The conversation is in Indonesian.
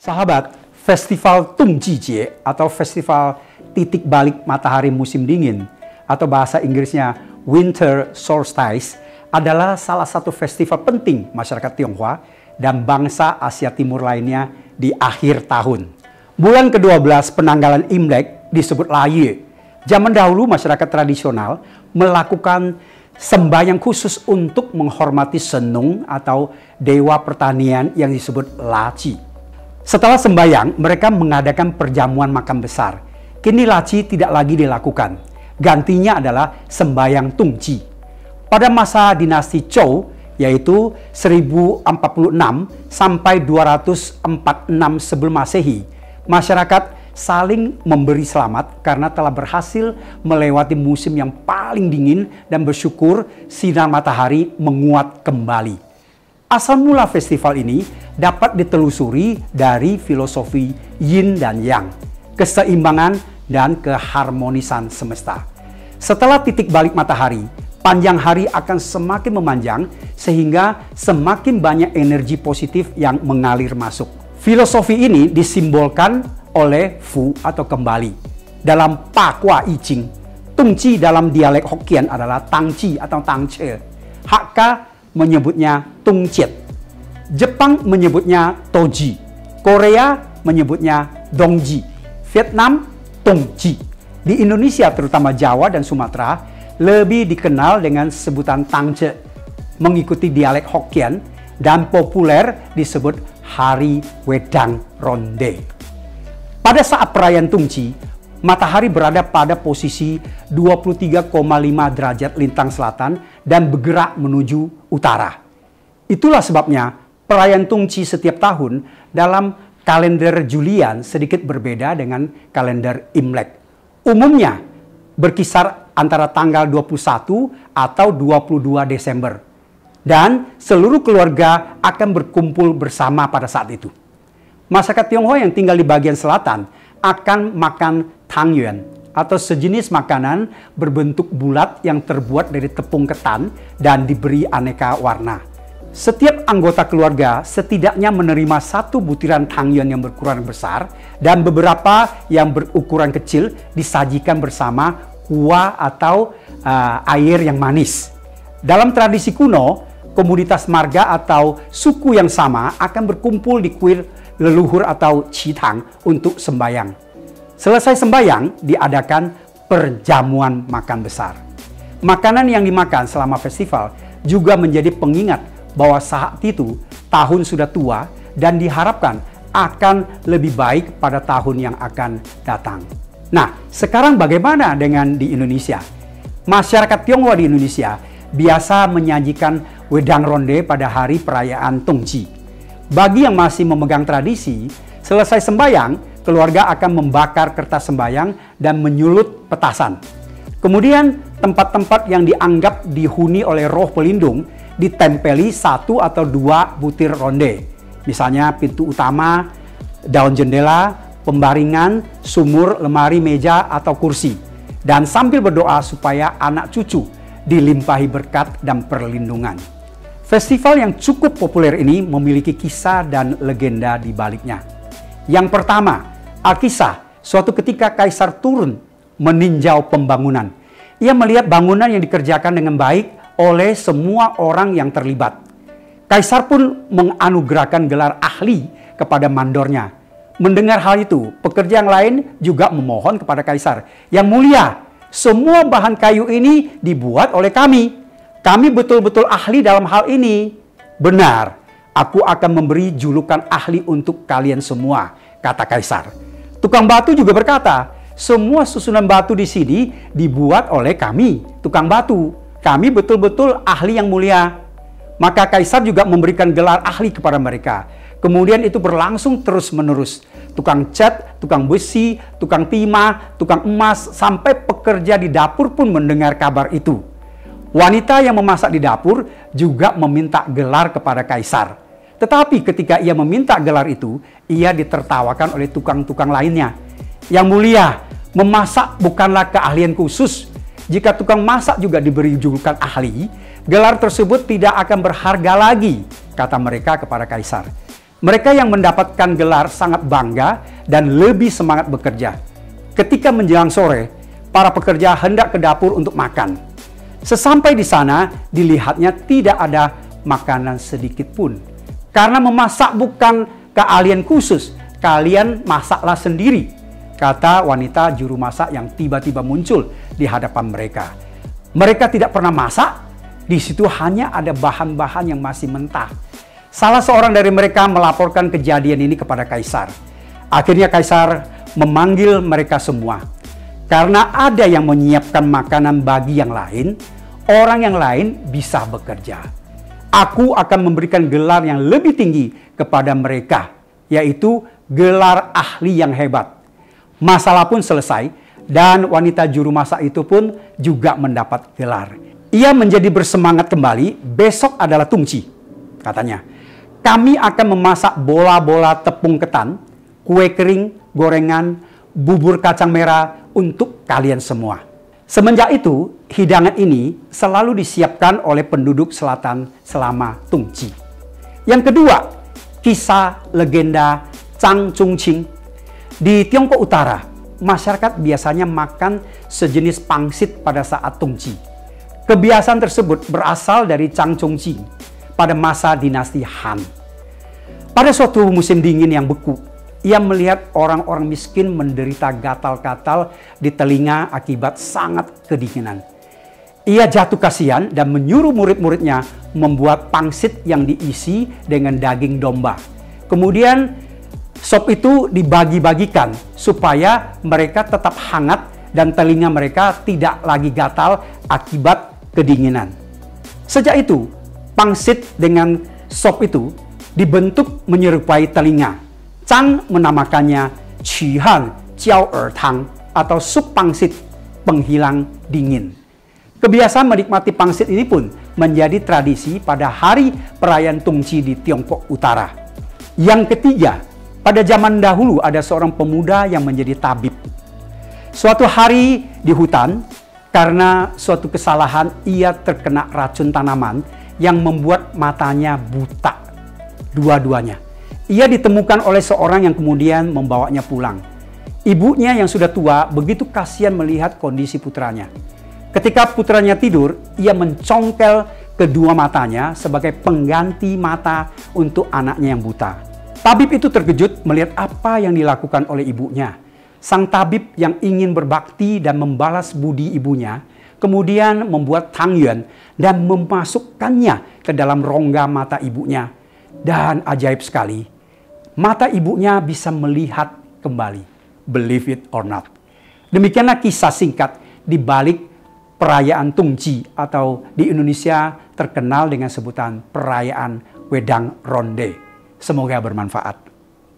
Sahabat, Festival Tungjijie atau Festival Titik Balik Matahari Musim Dingin atau bahasa Inggrisnya Winter Solstice adalah salah satu festival penting masyarakat Tionghoa dan bangsa Asia Timur lainnya di akhir tahun. Bulan ke-12 penanggalan Imlek disebut Laye. Zaman dahulu masyarakat tradisional melakukan sembahyang khusus untuk menghormati Senung atau dewa pertanian yang disebut Laci. Setelah sembahyang, mereka mengadakan perjamuan makan besar. Kini Laci tidak lagi dilakukan. Gantinya adalah sembahyang Tungji. Pada masa dinasti Zhou, yaitu 1046 sampai 246 sebelum Masehi, masyarakat saling memberi selamat karena telah berhasil melewati musim yang paling dingin dan bersyukur sinar matahari menguat kembali. Asal mula festival ini dapat ditelusuri dari filosofi yin dan yang, keseimbangan dan keharmonisan semesta. Setelah titik balik matahari, panjang hari akan semakin memanjang sehingga semakin banyak energi positif yang mengalir masuk. Filosofi ini disimbolkan oleh Fu atau kembali. Dalam Pa Kwa I Ching, Tungji dalam dialek Hokkien adalah Tangji atau Tangce. Hakka menyebutnya Tungjiet. Jepang menyebutnya Toji. Korea menyebutnya Dongji. Vietnam Tongji. Di Indonesia terutama Jawa dan Sumatera lebih dikenal dengan sebutan Tangce, mengikuti dialek Hokkien dan populer disebut Hari Wedang Ronde. Pada saat perayaan Tungji, matahari berada pada posisi 23,5 derajat lintang selatan dan bergerak menuju utara. Itulah sebabnya perayaan Tungji setiap tahun dalam kalender Julian sedikit berbeda dengan kalender Imlek. Umumnya berkisar antara tanggal 21 atau 22 Desember. Dan seluruh keluarga akan berkumpul bersama pada saat itu. Masyarakat Tionghoa yang tinggal di bagian selatan akan makan tangyuan atau sejenis makanan berbentuk bulat yang terbuat dari tepung ketan dan diberi aneka warna. Setiap anggota keluarga setidaknya menerima satu butiran tangyuan yang berukuran besar dan beberapa yang berukuran kecil disajikan bersama kuah atau air yang manis. Dalam tradisi kuno, komunitas marga atau suku yang sama akan berkumpul di kuil leluhur atau citang untuk sembahyang. Selesai sembahyang, diadakan perjamuan makan besar. Makanan yang dimakan selama festival juga menjadi pengingat bahwa saat itu tahun sudah tua dan diharapkan akan lebih baik pada tahun yang akan datang. Nah, sekarang bagaimana dengan di Indonesia? Masyarakat Tionghoa di Indonesia biasa menyajikan wedang ronde pada hari perayaan Tungji. Bagi yang masih memegang tradisi, selesai sembahyang, keluarga akan membakar kertas sembahyang dan menyulut petasan. Kemudian tempat-tempat yang dianggap dihuni oleh roh pelindung ditempeli satu atau dua butir ronde. Misalnya pintu utama, daun jendela, pembaringan, sumur, lemari, meja, atau kursi. Dan sambil berdoa supaya anak cucu dilimpahi berkat dan perlindungan. Festival yang cukup populer ini memiliki kisah dan legenda di baliknya. Yang pertama, Alkisah, suatu ketika Kaisar turun meninjau pembangunan. Ia melihat bangunan yang dikerjakan dengan baik oleh semua orang yang terlibat. Kaisar pun menganugerahkan gelar ahli kepada mandornya. Mendengar hal itu, pekerja yang lain juga memohon kepada Kaisar, "Yang mulia, semua bahan kayu ini dibuat oleh kami. Kami betul-betul ahli dalam hal ini." "Benar, aku akan memberi julukan ahli untuk kalian semua," kata Kaisar. Tukang batu juga berkata, "Semua susunan batu di sini dibuat oleh kami, tukang batu. Kami betul-betul ahli yang mulia." Maka Kaisar juga memberikan gelar ahli kepada mereka. Kemudian itu berlangsung terus-menerus. Tukang cat, tukang besi, tukang timah, tukang emas, sampai pekerja di dapur pun mendengar kabar itu. Wanita yang memasak di dapur juga meminta gelar kepada Kaisar. Tetapi ketika ia meminta gelar itu, ia ditertawakan oleh tukang-tukang lainnya. "Yang mulia, memasak bukanlah keahlian khusus. Jika tukang masak juga diberi julukan ahli, gelar tersebut tidak akan berharga lagi," kata mereka kepada Kaisar. Mereka yang mendapatkan gelar sangat bangga dan lebih semangat bekerja. Ketika menjelang sore, para pekerja hendak ke dapur untuk makan. Sesampai di sana, dilihatnya tidak ada makanan sedikit pun. Karena memasak bukan keahlian khusus, kalian masaklah sendiri, kata wanita juru masak yang tiba-tiba muncul di hadapan mereka. Mereka tidak pernah masak, di situ hanya ada bahan-bahan yang masih mentah. Salah seorang dari mereka melaporkan kejadian ini kepada kaisar. Akhirnya kaisar memanggil mereka semua. Karena ada yang menyiapkan makanan bagi yang lain, orang yang lain bisa bekerja. Aku akan memberikan gelar yang lebih tinggi kepada mereka, yaitu gelar ahli yang hebat. Masalah pun selesai dan wanita juru masak itu pun juga mendapat gelar. Ia menjadi bersemangat kembali. Besok adalah Tungci, katanya. Kami akan memasak bola-bola tepung ketan, kue kering, gorengan, bubur kacang merah untuk kalian semua. Semenjak itu, hidangan ini selalu disiapkan oleh penduduk selatan selama Tungci. Yang kedua, kisah legenda Chang Chungqing. Di Tiongkok Utara, masyarakat biasanya makan sejenis pangsit pada saat Tungci. Kebiasaan tersebut berasal dari Chang Chungqing pada masa dinasti Han. Pada suatu musim dingin yang beku, ia melihat orang-orang miskin menderita gatal-gatal di telinga akibat sangat kedinginan. Ia jatuh kasihan dan menyuruh murid-muridnya membuat pangsit yang diisi dengan daging domba. Kemudian sop itu dibagi-bagikan supaya mereka tetap hangat dan telinga mereka tidak lagi gatal akibat kedinginan. Sejak itu, pangsit dengan sop itu dibentuk menyerupai telinga. Chang menamakannya Qu-han Jiao Er Tang atau sup pangsit penghilang dingin. Kebiasaan menikmati pangsit ini pun menjadi tradisi pada hari perayaan Tungci di Tiongkok Utara. Yang ketiga, pada zaman dahulu ada seorang pemuda yang menjadi tabib. Suatu hari di hutan, karena suatu kesalahan ia terkena racun tanaman yang membuat matanya buta dua-duanya. Ia ditemukan oleh seorang yang kemudian membawanya pulang. Ibunya yang sudah tua begitu kasihan melihat kondisi putranya. Ketika putranya tidur, ia mencongkel kedua matanya sebagai pengganti mata untuk anaknya yang buta. Tabib itu terkejut melihat apa yang dilakukan oleh ibunya. Sang tabib yang ingin berbakti dan membalas budi ibunya, kemudian membuat tangyuan dan memasukkannya ke dalam rongga mata ibunya. Dan ajaib sekali, mata ibunya bisa melihat kembali. Believe it or not. Demikianlah kisah singkat di balik perayaan Tungci atau di Indonesia terkenal dengan sebutan perayaan Wedang Ronde. Semoga bermanfaat.